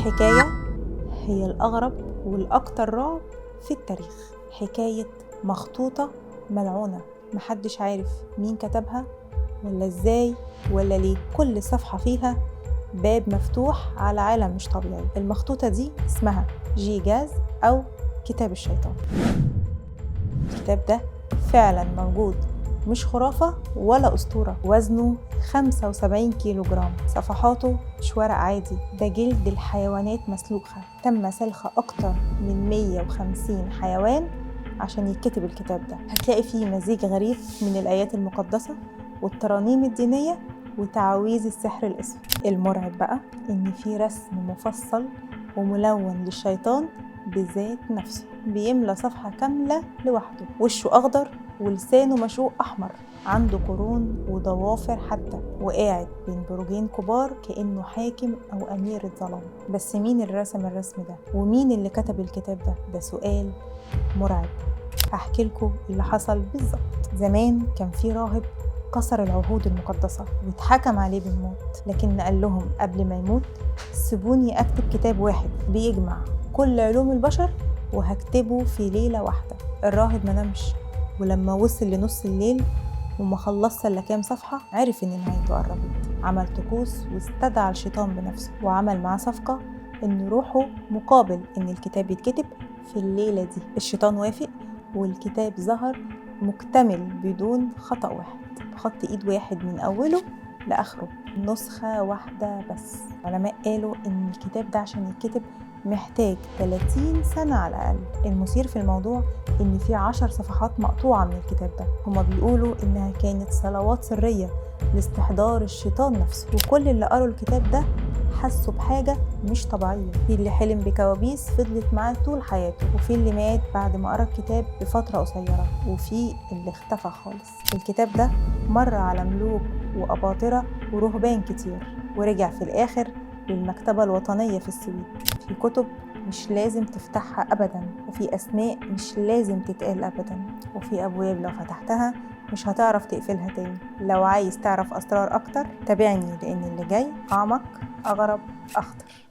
حكاية هي الأغرب والأكتر رعب في التاريخ. حكاية مخطوطة ملعونة، محدش عارف مين كتبها ولا ازاي ولا ليه. كل صفحة فيها باب مفتوح على عالم مش طبيعي. المخطوطة دي اسمها جيجاز أو كتاب الشيطان. الكتاب ده فعلا موجود، مش خرافة ولا أسطورة. وزنه 75 كيلو جرام، صفحاته مش ورق عادي، ده جلد الحيوانات مسلوخة. تم سلخ أكتر من 150 حيوان عشان يتكتب الكتاب ده. هتلاقي فيه مزيج غريب من الآيات المقدسة والترانيم الدينية وتعاويذ السحر الأسود. المرعب بقى إن فيه رسم مفصل وملون للشيطان بذات نفسه، بيملى صفحة كاملة لوحده. وشه أخضر ولسانه مشقوق أحمر، عنده قرون وضوافر حتى، وقاعد بين برجين كبار كأنه حاكم أو أمير الظلام. بس مين اللي رسم الرسم ده؟ ومين اللي كتب الكتاب ده؟ ده سؤال مرعب. هحكي لكم اللي حصل بالظبط. زمان كان في راهب كسر العهود المقدسة واتحكم عليه بالموت، لكن قال لهم قبل ما يموت سيبوني أكتب كتاب واحد بيجمع كل علوم البشر وهكتبه في ليلة واحدة. الراهب ما نامش، ولما وصل لنص الليل وما خلصش الا كام صفحة عرف ان نهايته قربت. عمل طقوس واستدعى الشيطان بنفسه وعمل معاه صفقة ان روحه مقابل ان الكتاب يتكتب في الليلة دي. الشيطان وافق والكتاب ظهر مكتمل بدون خطأ واحد، بخط ايد واحد من اوله لاخره، نسخة واحدة بس. علماء قالوا ان الكتاب ده عشان يتكتب محتاج 30 سنة على الأقل. المثير في الموضوع إن في 10 صفحات مقطوعة من الكتاب ده. هما بيقولوا إنها كانت صلوات سرية لاستحضار الشيطان نفسه. وكل اللي قروا الكتاب ده حسوا بحاجة مش طبيعية. في اللي حلم بكوابيس فضلت معاه طول حياته، وفي اللي مات بعد ما قرأ الكتاب بفترة قصيرة، وفي اللي اختفى خالص. الكتاب ده مر على ملوك وأباطرة ورهبان كتير، ورجع في الآخر للمكتبة الوطنية في السويد. في كتب مش لازم تفتحها أبدا، وفي أسماء مش لازم تتقال أبدا، وفي أبواب لو فتحتها مش هتعرف تقفلها تاني. لو عايز تعرف أسرار أكتر تابعني، لأن اللي جاي أعمق، أغرب، أخطر.